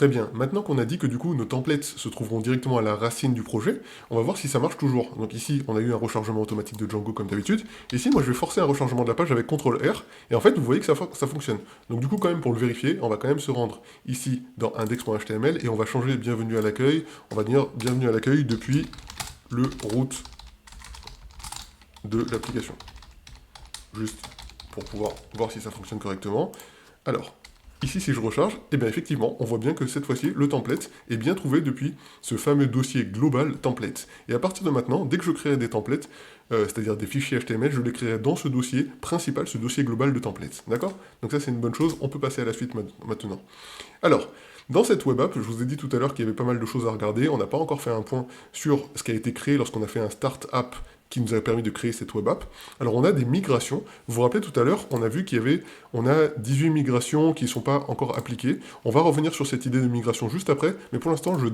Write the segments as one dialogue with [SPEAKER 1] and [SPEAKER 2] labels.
[SPEAKER 1] Très bien. Maintenant qu'on a dit que du coup nos templates se trouveront directement à la racine du projet, on va voir si ça marche toujours. Donc ici, on a eu un rechargement automatique de Django comme d'habitude. Ici, moi je vais forcer un rechargement de la page avec CTRL-R, et en fait vous voyez que ça fonctionne. Donc du coup, quand même pour le vérifier, on va quand même se rendre ici dans index.html et on va changer bienvenue à l'accueil. On va dire bienvenue à l'accueil depuis le root de l'application. Juste pour pouvoir voir si ça fonctionne correctement. Alors, ici, si je recharge, eh bien effectivement, on voit bien que cette fois-ci, le template est bien trouvé depuis ce fameux dossier global template. Et à partir de maintenant, dès que je créerai des templates, c'est-à-dire des fichiers HTML, je les créerai dans ce dossier principal, ce dossier global de templates. D'accord? Donc ça, c'est une bonne chose. On peut passer à la suite maintenant. Alors, dans cette web app, je vous ai dit tout à l'heure qu'il y avait pas mal de choses à regarder. On n'a pas encore fait un point sur ce qui a été créé lorsqu'on a fait un start app qui nous a permis de créer cette web app. Alors on a des migrations. Vous vous rappelez tout à l'heure, on a vu on a 18 migrations qui ne sont pas encore appliquées. On va revenir sur cette idée de migration juste après, mais pour l'instant je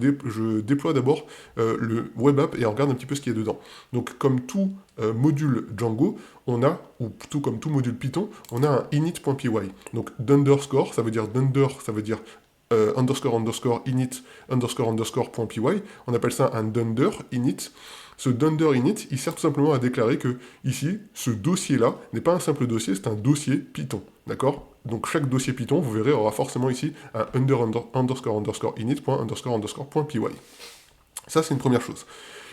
[SPEAKER 1] déploie d'abord le web app et on regarde un petit peu ce qu'il y a dedans. Donc comme tout module Django, on a, ou tout comme tout module Python, on a un init.py. Donc d'underscore, ça veut dire dunder, ça veut dire underscore init underscore.py. On appelle ça un dunder init. Ce dunder init, il sert tout simplement à déclarer que, ici, ce dossier-là n'est pas un simple dossier, c'est un dossier Python. D'accord? Donc chaque dossier Python, vous verrez, aura forcément ici un underscore init.underscore.py. Ça, c'est une première chose.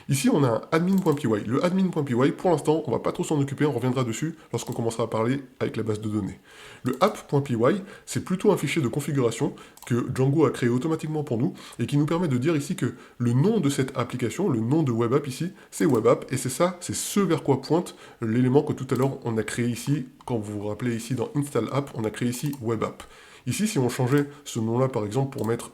[SPEAKER 1] Ici, on a un admin.py. Le admin.py, pour l'instant, on va pas trop s'en occuper, on reviendra dessus lorsqu'on commencera à parler avec la base de données. Le app.py, c'est plutôt un fichier de configuration que Django a créé automatiquement pour nous et qui nous permet de dire ici que le nom de cette application, le nom de web app ici, c'est web app et c'est ça, c'est ce vers quoi pointe l'élément que tout à l'heure on a créé ici, quand vous vous rappelez ici dans install app, on a créé ici web app. Ici, si on changeait ce nom-là, par exemple, pour mettre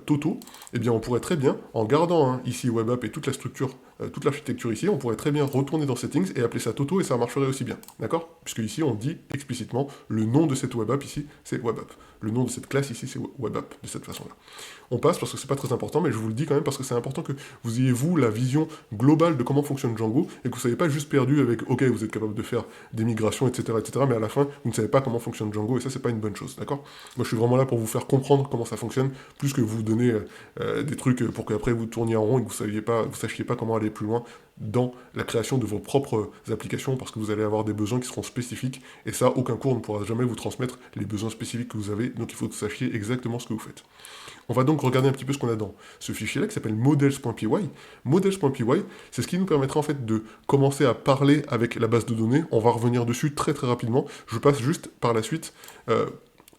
[SPEAKER 1] Toto, eh bien, on pourrait très bien, en gardant ici Web App et toute la structure, toute l'architecture ici, on pourrait très bien retourner dans Settings et appeler ça Toto et ça marcherait aussi bien. D'accord? Puisque ici, on dit explicitement le nom de cette Web App ici, c'est Web App. Le nom de cette classe ici, c'est Web App, de cette façon-là. On passe parce que c'est pas très important, mais je vous le dis quand même parce que c'est important que vous ayez, vous, la vision globale de comment fonctionne Django et que vous ne soyez pas juste perdu avec, ok, vous êtes capable de faire des migrations, etc., mais à la fin, vous ne savez pas comment fonctionne Django et ça, c'est pas une bonne chose. D'accord? Moi, je suis vraiment là pour vous faire comprendre comment ça fonctionne, plus que vous donner des trucs pour qu'après vous tourniez en rond et que vous sachiez pas comment aller plus loin dans la création de vos propres applications, parce que vous allez avoir des besoins qui seront spécifiques, et ça, aucun cours ne pourra jamais vous transmettre les besoins spécifiques que vous avez, donc il faut que vous sachiez exactement ce que vous faites. On va donc regarder un petit peu ce qu'on a dans ce fichier-là, qui s'appelle models.py. Models.py, c'est ce qui nous permettra en fait de commencer à parler avec la base de données. On va revenir dessus très très rapidement. Je passe juste par la suite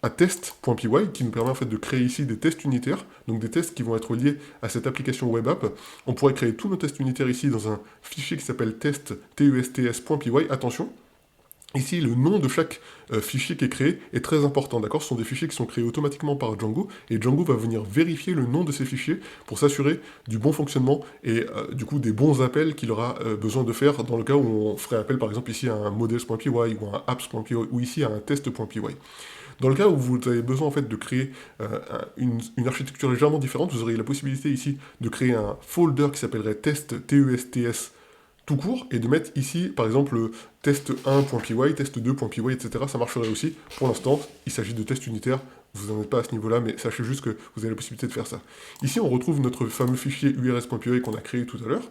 [SPEAKER 1] à test.py qui nous permet en fait de créer ici des tests unitaires, donc des tests qui vont être liés à cette application web app. On pourrait créer tous nos tests unitaires ici dans un fichier qui s'appelle tests.py. Attention, ici, le nom de chaque fichier qui est créé est très important, d'accord? Ce sont des fichiers qui sont créés automatiquement par Django, et Django va venir vérifier le nom de ces fichiers pour s'assurer du bon fonctionnement et du coup des bons appels qu'il aura besoin de faire dans le cas où on ferait appel par exemple ici à un models.py ou à un apps.py ou ici à un test.py. Dans le cas où vous avez besoin en fait de créer une architecture légèrement différente, vous auriez la possibilité ici de créer un folder qui s'appellerait test, TESTS, tout court, et de mettre ici, par exemple, test1.py, test2.py, etc. Ça marcherait aussi. Pour l'instant, il s'agit de tests unitaires, vous n'en êtes pas à ce niveau-là, mais sachez juste que vous avez la possibilité de faire ça. Ici, on retrouve notre fameux fichier urs.py qu'on a créé tout à l'heure.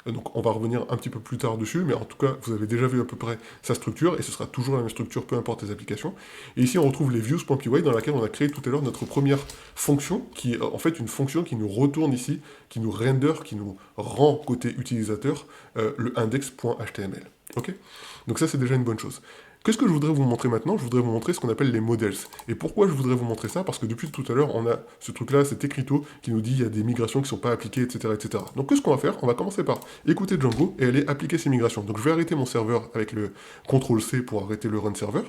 [SPEAKER 1] Donc, on va revenir un petit peu plus tard dessus, mais en tout cas, vous avez déjà vu à peu près sa structure, et ce sera toujours la même structure, peu importe les applications. Et ici, on retrouve les views.py, dans laquelle on a créé tout à l'heure notre première fonction, qui est en fait une fonction qui nous retourne ici, qui nous render, qui nous rend côté utilisateur le index.html. Ok? Donc ça, c'est déjà une bonne chose. Qu'est-ce que je voudrais vous montrer maintenant? Je voudrais vous montrer ce qu'on appelle les models. Et pourquoi je voudrais vous montrer ça? Parce que depuis tout à l'heure, on a ce truc-là, cet écriteau qui nous dit qu'il y a des migrations qui ne sont pas appliquées, etc., etc. Donc qu'est-ce qu'on va faire? On va commencer par écouter Django et aller appliquer ces migrations. Donc je vais arrêter mon serveur avec le CTRL-C pour arrêter le run server.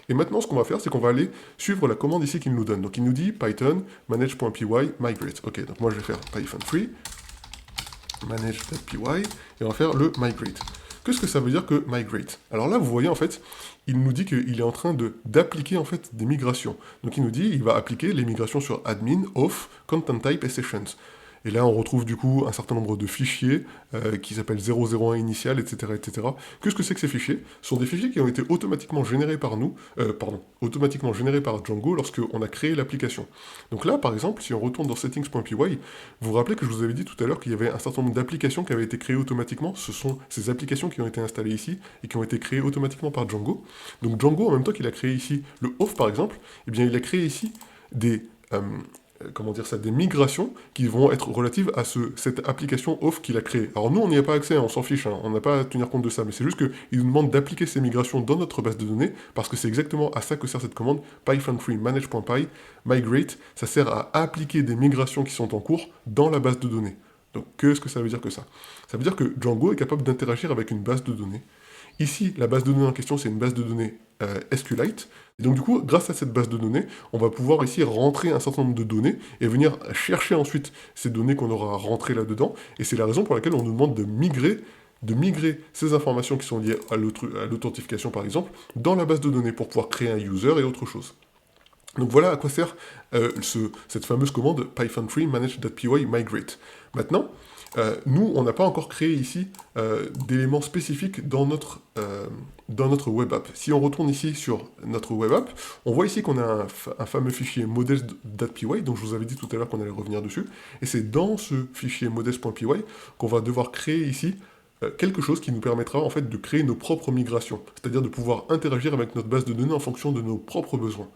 [SPEAKER 1] Et maintenant, ce qu'on va faire, c'est qu'on va aller suivre la commande ici qu'il nous donne. Donc il nous dit Python manage.py migrate. Ok, donc moi je vais faire python3 manage.py et on va faire le migrate. Qu'est-ce que ça veut dire que migrate? Alors là, vous voyez, en fait, il nous dit qu'il est en train d'appliquer, en fait, des migrations. Donc il nous dit, il va appliquer les migrations sur admin, auth, content type et sessions. Et là, on retrouve du coup un certain nombre de fichiers qui s'appellent 001 initial, etc., etc. Qu'est-ce que c'est que ces fichiers? Ce sont des fichiers qui ont été automatiquement générés par nous, automatiquement générés par Django lorsqu'on a créé l'application. Donc là, par exemple, si on retourne dans settings.py, vous vous rappelez que je vous avais dit tout à l'heure qu'il y avait un certain nombre d'applications qui avaient été créées automatiquement. Ce sont ces applications qui ont été installées ici et qui ont été créées automatiquement par Django. Donc Django, en même temps qu'il a créé ici le auth, par exemple, eh bien, il a créé ici des, comment dire ça, des migrations qui vont être relatives à cette application auth qu'il a créée. Alors nous, on n'y a pas accès, on s'en fiche, hein, on n'a pas à tenir compte de ça, mais c'est juste qu'il nous demande d'appliquer ces migrations dans notre base de données, parce que c'est exactement à ça que sert cette commande, python3 manage.py, migrate, ça sert à appliquer des migrations qui sont en cours dans la base de données. Donc qu'est-ce que ça veut dire que ça? Ça veut dire que Django est capable d'interagir avec une base de données. Ici, la base de données en question, c'est une base de données SQLite. Et donc du coup, grâce à cette base de données, on va pouvoir ici rentrer un certain nombre de données et venir chercher ensuite ces données qu'on aura rentrées là-dedans. Et c'est la raison pour laquelle on nous demande de migrer ces informations qui sont liées à l'authentification par exemple, dans la base de données pour pouvoir créer un user et autre chose. Donc voilà à quoi sert cette fameuse commande python3 manage.py migrate. Maintenant, nous, on n'a pas encore créé ici d'éléments spécifiques dans notre web app. Si on retourne ici sur notre web app, on voit ici qu'on a un fameux fichier models.py, donc je vous avais dit tout à l'heure qu'on allait revenir dessus, et c'est dans ce fichier models.py qu'on va devoir créer ici quelque chose qui nous permettra en fait de créer nos propres migrations, c'est-à-dire de pouvoir interagir avec notre base de données en fonction de nos propres besoins.